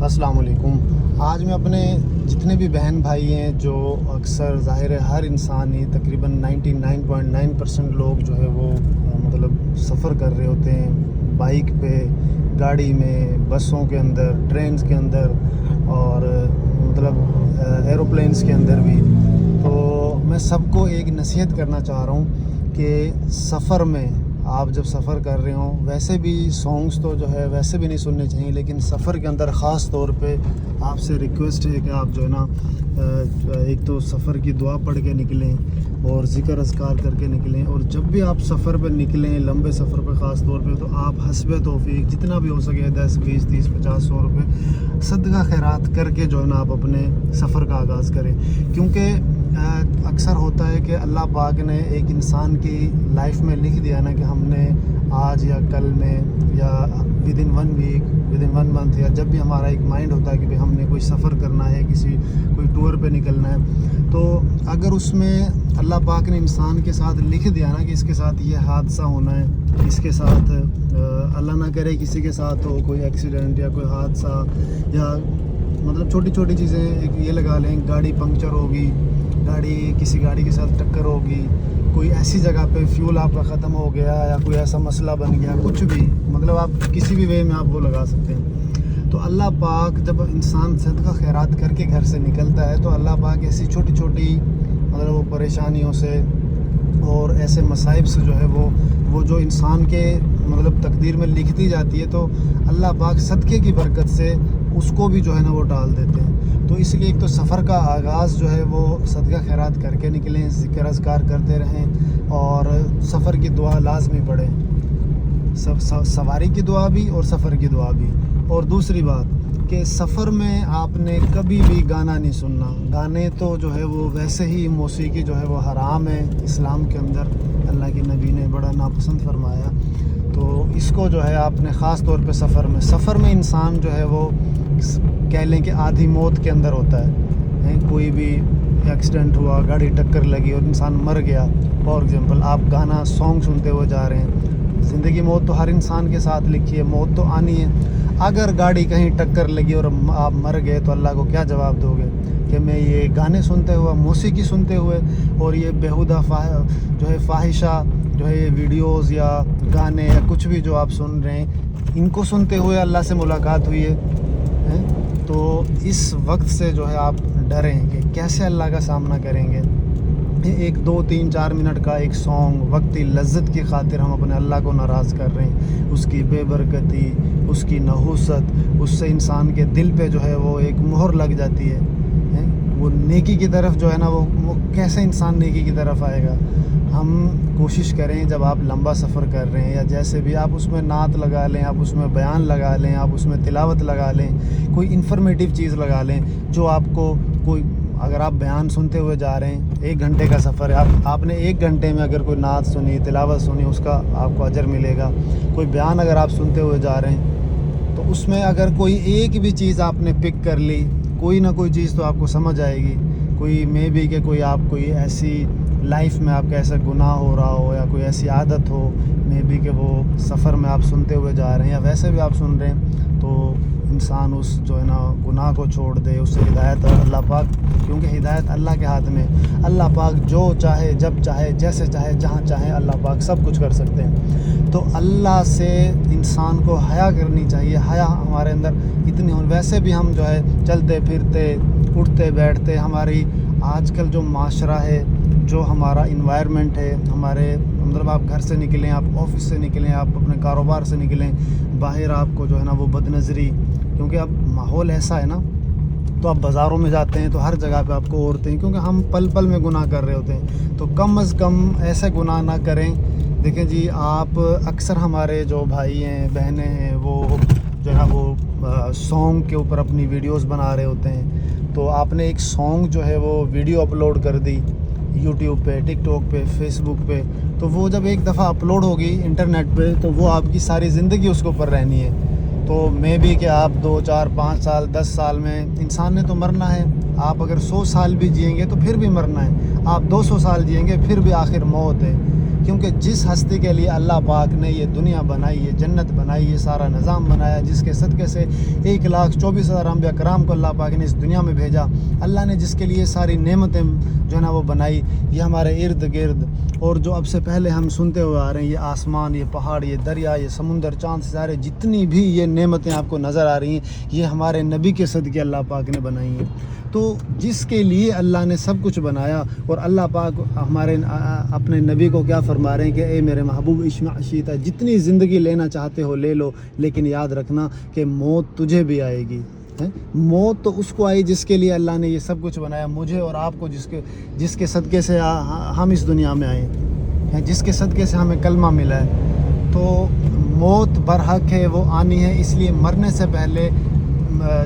السلام علیکم۔ آج میں اپنے جتنے بھی بہن بھائی ہیں جو اکثر ظاہر ہے ہر انسان ہی تقریباً 99.9% لوگ جو ہے وہ مطلب سفر کر رہے ہوتے ہیں، بائک پہ، گاڑی میں، بسوں کے اندر، ٹرینز کے اندر اور مطلب ایروپلینس کے اندر بھی۔ تو میں سب کو ایک نصیحت کرنا چاہ رہا ہوں کہ سفر میں آپ جب سفر کر رہے ہوں، ویسے بھی سانگز تو جو ہے ویسے بھی نہیں سننے چاہیے، لیکن سفر کے اندر خاص طور پہ آپ سے ریکویسٹ ہے کہ آپ جو ہے نا ایک تو سفر کی دعا پڑھ کے نکلیں اور ذکر اذکار کر کے نکلیں، اور جب بھی آپ سفر پہ نکلیں لمبے سفر پہ خاص طور پہ، تو آپ حسب توفیق جتنا بھی ہو سکے 10 20 30 50 100 روپے صدقہ خیرات کر کے جو ہے نا آپ اپنے سفر کا آغاز کریں، کیونکہ اکثر ہوتا ہے کہ اللہ پاک نے ایک انسان کی لائف میں لکھ دیا نا کہ ہم نے آج یا کل میں یا ودن 1 ویک، ودن 1 منتھ، یا جب بھی ہمارا ایک مائنڈ ہوتا ہے کہ بھئی ہم نے کوئی سفر کرنا ہے، کوئی ٹور پہ نکلنا ہے، تو اگر اس میں اللہ پاک نے انسان کے ساتھ لکھ دیا نا کہ اس کے ساتھ یہ حادثہ ہونا ہے، اس کے ساتھ اللہ نہ کرے کسی کے ساتھ ہو کوئی ایکسیڈنٹ یا کوئی حادثہ، یا مطلب چھوٹی چھوٹی چیزیں ایک یہ لگا لیں، گاڑی پنکچر ہوگی، کسی گاڑی کے ساتھ ٹکر ہوگی، کوئی ایسی جگہ پہ فیول آپ کا ختم ہو گیا یا کوئی ایسا مسئلہ بن گیا، کچھ بھی مطلب آپ کسی بھی وے میں آپ وہ لگا سکتے ہیں۔ تو اللہ پاک جب انسان صدقہ خیرات کر کے گھر سے نکلتا ہے تو اللہ پاک ایسی چھوٹی چھوٹی مطلب وہ پریشانیوں سے اور ایسے مصائب سے جو ہے وہ جو انسان کے مطلب تقدیر میں لکھ دی جاتی ہے، تو اللہ پاک صدقے کی برکت سے اس کو بھی جو ہے نا وہ ٹال دیتے ہیں۔ تو اس لیے ایک تو سفر کا آغاز جو ہے وہ صدقہ خیرات کر کے نکلیں، ذکر اذکار کرتے رہیں اور سفر کی دعا لازمی پڑھیں، سواری کی دعا بھی اور سفر کی دعا بھی۔ اور دوسری بات کہ سفر میں آپ نے کبھی بھی گانا نہیں سننا، گانے تو جو ہے وہ ویسے ہی موسیقی جو ہے وہ حرام ہے اسلام کے اندر، اللہ کے نبی نے بڑا ناپسند فرمایا، تو اس کو جو ہے آپ نے خاص طور پہ سفر میں انسان جو ہے وہ کہہ لیں کہ آدھی موت کے اندر ہوتا ہے، کوئی بھی ایکسیڈنٹ ہوا، گاڑی ٹکر لگی اور انسان مر گیا، فار ایگزامپل آپ گانا سانگ سنتے ہوئے جا رہے ہیں، زندگی موت تو ہر انسان کے ساتھ لکھی ہے، موت تو آنی ہے۔ اگر گاڑی کہیں ٹکر لگی اور آپ مر گئے تو اللہ کو کیا جواب دو گے کہ میں یہ گانے سنتے ہوئے، موسیقی سنتے ہوئے اور یہ بیہودہ جو ہے فاحشہ جو ہے یہ ویڈیوز یا گانے یا کچھ بھی جو آپ سن رہے ہیں، ان کو سنتے ہوئے اللہ سے ملاقات ہوئی ہے؟ تو اس وقت سے جو ہے آپ ڈریں کہ کیسے اللہ کا سامنا کریں گے۔ ایک 2 3 4 منٹ کا ایک سانگ وقتی لذت کی خاطر ہم اپنے اللہ کو ناراض کر رہے ہیں، اس کی بے برکتی، اس کی نحوست، اس سے انسان کے دل پہ جو ہے وہ ایک مہر لگ جاتی ہے، وہ نیکی کی طرف جو ہے نا وہ کیسے انسان نیکی کی طرف آئے گا۔ ہم کوشش کریں جب آپ لمبا سفر کر رہے ہیں یا جیسے بھی، آپ اس میں نعت لگا لیں، آپ اس میں بیان لگا لیں، آپ اس میں تلاوت لگا لیں، کوئی انفارمیٹیو چیز لگا لیں جو آپ کو اگر آپ بیان سنتے ہوئے جا رہے ہیں، 1 گھنٹے کا سفر ہے، آپ نے 1 گھنٹے میں اگر کوئی نعت سنی، تلاوت سنی، اس کا آپ کو اجر ملے گا۔ کوئی بیان اگر آپ سنتے ہوئے جا رہے ہیں تو اس میں اگر کوئی ایک بھی چیز آپ نے پک کر لی، کوئی نہ کوئی چیز تو آپ کو سمجھ آئے گی، کوئی مے بی کہ کوئی ایسی لائف میں آپ کا ایسا گناہ ہو رہا ہو یا کوئی ایسی عادت ہو، مے بی کہ وہ سفر میں آپ سنتے ہوئے جا رہے ہیں یا ویسے بھی آپ سن رہے ہیں، تو انسان اس جو ہے نا گناہ کو چھوڑ دے، اس سے ہدایت اللہ پاک، کیونکہ ہدایت اللہ کے ہاتھ میں، اللہ پاک جو چاہے جب چاہے جیسے چاہے جہاں چاہے اللہ پاک سب کچھ کر سکتے ہیں۔ تو اللہ سے انسان کو حیا کرنی چاہیے، حیا ہمارے اندر اتنی ویسے بھی ہم جو ہے چلتے پھرتے اٹھتے بیٹھتے، ہماری آج کل جو معاشرہ ہے، جو ہمارا انوائرمنٹ ہے، ہمارے مطلب آپ گھر سے نکلیں، آپ آفس سے نکلیں، آپ اپنے کاروبار سے نکلیں، باہر آپ کو جو ہے نا وہ بد نظری، کیونکہ اب ماحول ایسا ہے نا، تو آپ بازاروں میں جاتے ہیں تو ہر جگہ پہ آپ کو عورتیں، کیونکہ ہم پل پل میں گناہ کر رہے ہوتے ہیں، تو کم از کم ایسے گناہ نہ کریں۔ دیکھیں جی، آپ اکثر ہمارے جو بھائی ہیں بہنیں ہیں وہ جو ہے نا وہ سانگ کے اوپر اپنی ویڈیوز بنا رہے ہوتے ہیں، تو آپ نے ایک سانگ جو ہے وہ ویڈیو اپلوڈ کر دی یوٹیوب پہ، ٹک ٹاک پہ، فیس بک پہ، تو وہ جب ایک دفعہ اپلوڈ ہوگی انٹرنیٹ پہ تو وہ آپ کی ساری زندگی اس کے اوپر رہنی ہے۔ تو مے بی کہ آپ 2 4 5 سال 10 سال میں، انسان نے تو مرنا ہے، آپ اگر 100 سال بھی جئیں گے تو پھر بھی مرنا ہے، آپ 200 سال جئیں گے پھر بھی آخر موت ہے۔ کیونکہ جس ہستی کے لیے اللہ پاک نے یہ دنیا بنائی، یہ جنت بنائی، یہ سارا نظام بنایا، جس کے صدقے سے 1,24,000 انبیاء کرام کو اللہ پاک نے اس دنیا میں بھیجا، اللہ نے جس کے لیے ساری نعمتیں جو ہے نا وہ بنائی، یہ ہمارے ارد گرد اور جو اب سے پہلے ہم سنتے ہوئے آ رہے ہیں، یہ آسمان، یہ پہاڑ، یہ دریا، یہ سمندر، چاند، ستارے، جتنی بھی یہ نعمتیں آپ کو نظر آ رہی ہیں، یہ ہمارے نبی کے صدقے اللہ پاک نے بنائی ہیں۔ تو جس کے لیے اللہ نے سب کچھ بنایا، اور اللہ پاک ہمارے اپنے نبی کو کیا فرما رہے ہیں کہ اے میرے محبوب اشمع شیتا، جتنی زندگی لینا چاہتے ہو لے لو، لیکن یاد رکھنا کہ موت تجھے بھی آئے گی۔ موت تو اس کو آئی جس کے لیے اللہ نے یہ سب کچھ بنایا، مجھے اور آپ کو، جس کے صدقے سے ہم اس دنیا میں آئے ہیں، جس کے صدقے سے ہمیں کلمہ ملا ہے۔ تو موت برحق ہے، وہ آنی ہے، اس لیے مرنے سے پہلے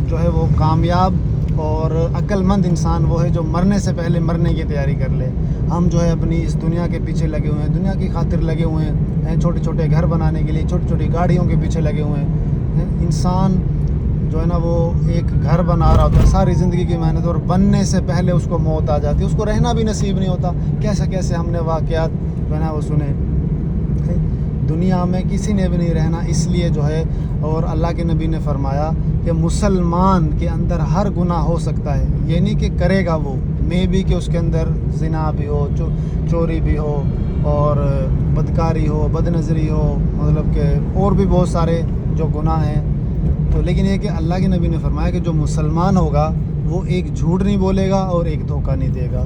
جو ہے وہ کامیاب اور عقل مند انسان وہ ہے جو مرنے سے پہلے مرنے کی تیاری کر لے۔ ہم جو ہے اپنی اس دنیا کے پیچھے لگے ہوئے ہیں، دنیا کی خاطر لگے ہوئے ہیں، چھوٹے چھوٹے گھر بنانے کے لیے، چھوٹی چھوٹی گاڑیوں کے پیچھے لگے ہوئے ہیں۔ انسان جو ہے نا وہ ایک گھر بنا رہا ہوتا ہے، ساری زندگی کی محنت، اور بننے سے پہلے اس کو موت آ جاتی ہے، اس کو رہنا بھی نصیب نہیں ہوتا۔ کیسے ہم نے واقعات جو ہے نا وہ سنے۔ دنیا میں کسی نے بھی نہیں رہنا، اس لیے جو ہے، اور اللہ کے نبی نے فرمایا کہ مسلمان کے اندر ہر گناہ ہو سکتا ہے، یہ نہیں کہ کرے گا وہ، میں بھی کہ اس کے اندر زنا بھی ہو، چوری بھی ہو، اور بدکاری ہو، بد نظری ہو، مطلب کہ اور بھی بہت سارے جو گناہ ہیں۔ تو لیکن یہ کہ اللہ کے نبی نے فرمایا کہ جو مسلمان ہوگا وہ ایک جھوٹ نہیں بولے گا اور ایک دھوکہ نہیں دے گا۔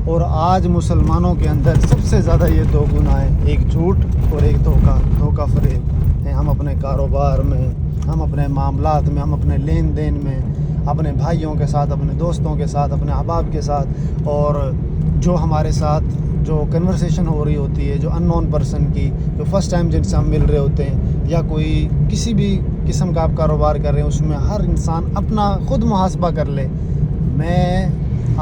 اور آج مسلمانوں کے اندر سب سے زیادہ یہ دو گناہ ہیں، ایک جھوٹ اور ایک دھوکہ فریب ہیں۔ ہم اپنے کاروبار میں، ہم اپنے معاملات میں، ہم اپنے لین دین میں، اپنے بھائیوں کے ساتھ، اپنے دوستوں کے ساتھ، اپنے احباب کے ساتھ، اور جو ہمارے ساتھ جو کنورسیشن ہو رہی ہوتی ہے، جو ان نون پرسن کی، جو فرسٹ ٹائم جن سے ہم مل رہے ہوتے ہیں، یا کوئی کسی بھی قسم کا آپ کاروبار کر رہے ہیں، اس میں ہر انسان اپنا خود محاسبہ کر لے۔ میں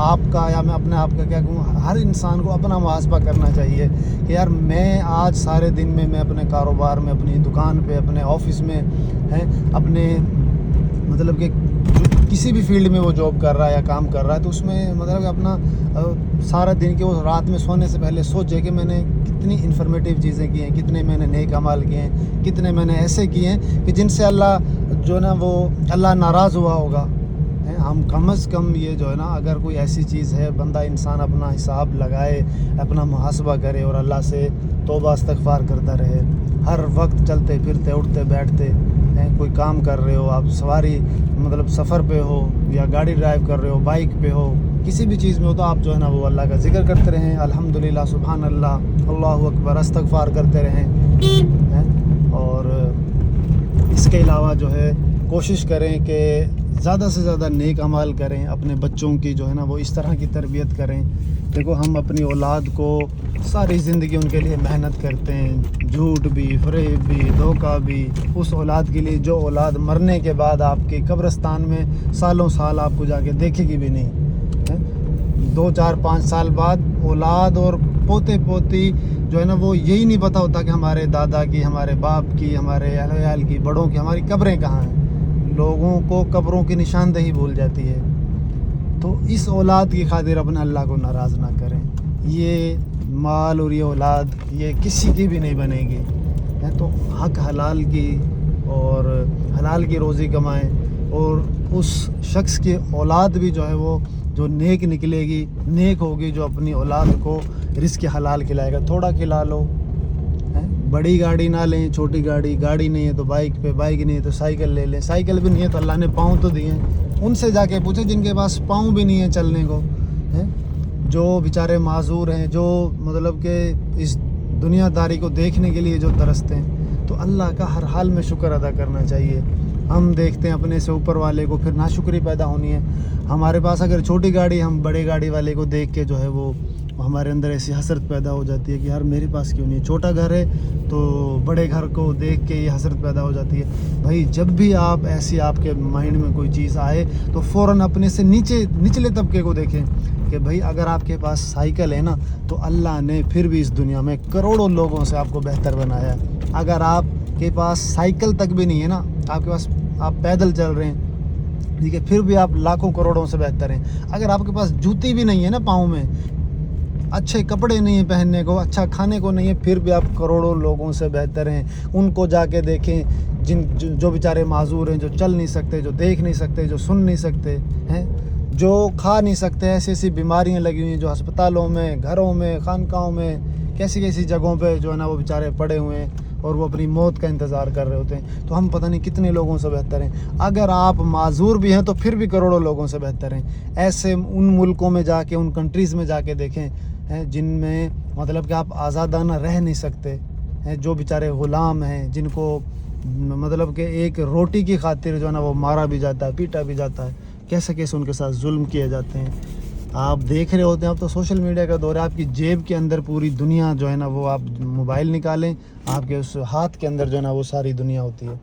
آپ کا، یا میں اپنے آپ کا کیا کہوں، ہر انسان کو اپنا محاسبہ کرنا چاہیے کہ یار میں آج سارے دن میں اپنے کاروبار میں، اپنی دکان پہ، اپنے آفس میں اپنے مطلب کہ کسی بھی فیلڈ میں وہ جاب کر رہا ہے یا کام کر رہا ہے، تو اس میں مطلب کہ اپنا سارا دن کے وہ رات میں سونے سے پہلے سوچے کہ میں نے کتنی انفارمیٹیو چیزیں کی ہیں، کتنے میں نے نیک اعمال کیے ہیں، کتنے میں نے ایسے کیے ہیں کہ جن سے اللہ جو ہے نا وہ اللہ ناراض ہوا ہوگا۔ ہم کم از کم یہ جو ہے نا، اگر کوئی ایسی چیز ہے، بندہ انسان اپنا حساب لگائے، اپنا محاسبہ کرے اور اللہ سے توبہ استغفار کرتا رہے۔ ہر وقت چلتے پھرتے، اٹھتے بیٹھتے، کوئی کام کر رہے ہو، آپ سواری مطلب سفر پہ ہو، یا گاڑی ڈرائیو کر رہے ہو، بائک پہ ہو، کسی بھی چیز میں ہو، تو آپ جو ہے نا وہ اللہ کا ذکر کرتے رہیں، الحمدللہ، سبحان اللہ، اللہ اکبر، استغفار کرتے رہیں۔ اور اس کے علاوہ جو ہے کوشش کریں کہ زیادہ سے زیادہ نیک اعمال کریں، اپنے بچوں کی جو ہے نا وہ اس طرح کی تربیت کریں۔ دیکھو ہم اپنی اولاد کو ساری زندگی ان کے لیے محنت کرتے ہیں، جھوٹ بھی، فریب بھی، دھوکہ بھی، اس اولاد کے لیے جو اولاد مرنے کے بعد آپ کی قبرستان میں سالوں سال آپ کو جا کے دیکھے گی بھی نہیں۔ 2 4 5 سال بعد اولاد اور پوتے پوتی جو ہے نا وہ یہی نہیں پتہ ہوتا کہ ہمارے دادا کی، ہمارے باپ کی، ہمارے اہل ویال کی، بڑوں کی، ہماری قبریں کہاں ہیں۔ لوگوں کو قبروں کی نشاندہی بھول جاتی ہے۔ تو اس اولاد کی خاطر اپنے اللہ کو ناراض نہ کریں۔ یہ مال اور یہ اولاد یہ کسی کی بھی نہیں بنے گی، تو حق حلال کی اور حلال کی روزی کمائیں، اور اس شخص کی اولاد بھی جو ہے وہ جو نیک نکلے گی، نیک ہوگی، جو اپنی اولاد کو رزق حلال کھلائے گا۔ تھوڑا کھلا لو، بڑی گاڑی نہ لیں، چھوٹی گاڑی نہیں ہے تو بائک پہ، بائک نہیں ہے تو سائیکل لے لیں، سائیکل بھی نہیں ہے تو اللہ نے پاؤں تو دیے ہیں، ان سے جا کے پوچھیں جن کے پاس پاؤں بھی نہیں ہیں چلنے کو، جو بیچارے معذور ہیں، جو مطلب کہ اس دنیا داری کو دیکھنے کے لیے جو ترستے ہیں۔ تو اللہ کا ہر حال میں شکر ادا کرنا چاہیے۔ ہم دیکھتے ہیں اپنے سے اوپر والے کو، پھر ناشکری پیدا ہونی ہے۔ ہمارے پاس اگر چھوٹی گاڑی، ہم بڑے گاڑی والے کو دیکھ کے جو ہے وہ ہمارے اندر ایسی حسرت پیدا ہو جاتی ہے کہ یار میرے پاس کیوں نہیں، چھوٹا گھر ہے تو بڑے گھر کو دیکھ کے یہ حسرت پیدا ہو جاتی ہے۔ بھائی جب بھی آپ ایسی آپ کے مائنڈ میں کوئی چیز آئے تو فوراً اپنے سے نچلے طبقے کو دیکھیں کہ بھائی اگر آپ کے پاس سائیکل ہے نا تو اللہ نے پھر بھی اس دنیا میں کروڑوں لوگوں سے آپ کو بہتر بنایا ہے۔ اگر آپ کے پاس سائیکل تک بھی نہیں ہے نا، آپ کے پاس، آپ پیدل چل رہے ہیں، ٹھیک ہے، پھر بھی آپ لاکھوں کروڑوں سے بہتر ہیں۔ اگر آپ کے پاس جوتی بھی نہیں ہے نا پاؤں میں، اچھے کپڑے نہیں ہیں پہننے کو, اچھا کھانے کو نہیں ہے, پھر بھی آپ کروڑوں لوگوں سے بہتر ہیں. ان کو جا کے دیکھیں جو بیچارے معذور ہیں, جو چل نہیں سکتے, جو دیکھ نہیں سکتے, جو سن نہیں سکتے ہیں, جو کھا نہیں سکتے, ایسی ایسی بیماریاں لگی ہوئی ہیں, جو ہسپتالوں میں, گھروں میں, خانقاہوں میں, کیسی کیسی جگہوں پہ جو ہے نا وہ بیچارے پڑے ہوئے ہیں اور وہ اپنی موت کا انتظار کر رہے ہوتے ہیں. تو ہم پتہ نہیں کتنے لوگوں سے بہتر ہیں. اگر آپ معذور بھی ہیں تو پھر بھی کروڑوں لوگوں سے بہتر ہیں. ایسے ان ملکوں میں جا کے, ان کنٹریز میں جا کے دیکھیں جن میں مطلب کہ آپ آزادانہ رہ نہیں سکتے ہیں, جو بیچارے غلام ہیں, جن کو مطلب کہ ایک روٹی کی خاطر جو ہے نا وہ مارا بھی جاتا ہے, پیٹا بھی جاتا ہے, کیسے کیسے ان کے ساتھ ظلم کیے جاتے ہیں. آپ دیکھ رہے ہوتے ہیں, اب تو سوشل میڈیا کا دور ہے, آپ کی جیب کے اندر پوری دنیا جو ہے نا وہ, آپ موبائل نکالیں, آپ کے اس ہاتھ کے اندر جو ہے نا وہ ساری دنیا ہوتی ہے.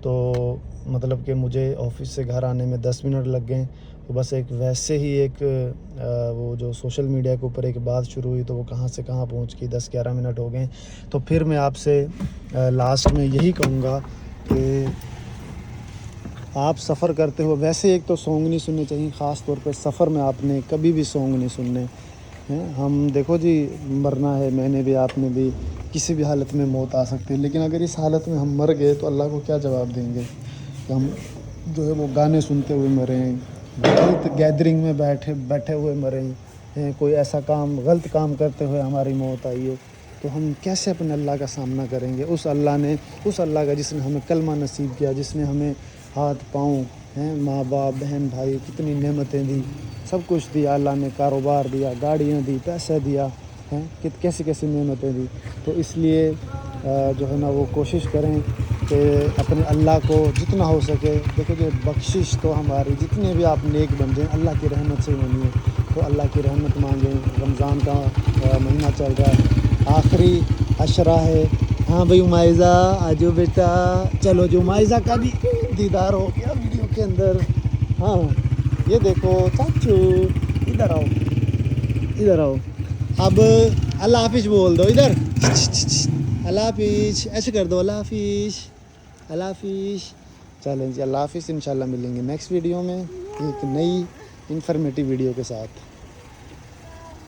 تو مطلب کہ مجھے آفس سے گھر آنے میں 10 منٹ لگ گئے. تو بس ایک ویسے ہی ایک وہ جو سوشل میڈیا کے اوپر ایک بات شروع ہوئی تو وہ کہاں سے کہاں پہنچ گئی, 10-11 منٹ ہو گئے. تو پھر میں آپ سے لاسٹ میں یہی کہوں گا کہ آپ سفر کرتے ہو, ویسے ایک تو سانگ نہیں سننے چاہیے, خاص طور پہ سفر میں آپ نے کبھی بھی سانگ نہیں سننے ہیں. ہم دیکھو جی, مرنا ہے, میں نے بھی, آپ نے بھی, کسی بھی حالت میں موت آ سکتی ہے, لیکن اگر اس حالت میں ہم مر گئے تو اللہ کو کیا جواب دیں گے کہ ہم جو ہے وہ گانے سنتے ہوئے مریں, غلط گیدرنگ میں بیٹھے ہوئے مریں, کوئی ایسا کام, غلط کام کرتے ہوئے ہماری موت آئی ہے, تو ہم کیسے اپنے اللہ کا سامنا کریں گے؟ اس اللہ کا جس نے ہمیں کلمہ نصیب کیا, جس نے ہمیں ہاتھ پاؤں ہیں, ماں باپ, بہن بھائی, کتنی نعمتیں دی, سب کچھ دیا اللہ نے, کاروبار دیا, گاڑیاں دی, پیسے دیا ہیں, کیسی کیسی نعمتیں دی. تو اس لیے جو ہے نا وہ کوشش کریں کہ اپنے اللہ کو جتنا ہو سکے, دیکھو کہ بخشش تو ہماری, جتنے بھی آپ نیک بن جائیں اللہ کی رحمت سے ہونی ہے, تو اللہ کی رحمت مانگیں. رمضان کا مہینہ چل رہا ہے, آخری عشرہ ہے. ہاں بھائی عمائزہ آجو بیٹا, چلو جو عمائزہ کا بھی دیدار ہو گیا ویڈیو کے اندر. ہاں یہ دیکھو چاچو, ادھر آؤ, ادھر آؤ. اب اللہ حافظ بول دو, ادھر اللہ حافظ ایسے کر دو, اللہ حافظ, اللہ حافظ. چلیں جی, اللہ حافظ. انشاءاللہ ملیں گے نیکسٹ ویڈیو میں ایک نئی انفارمیٹیو ویڈیو کے ساتھ.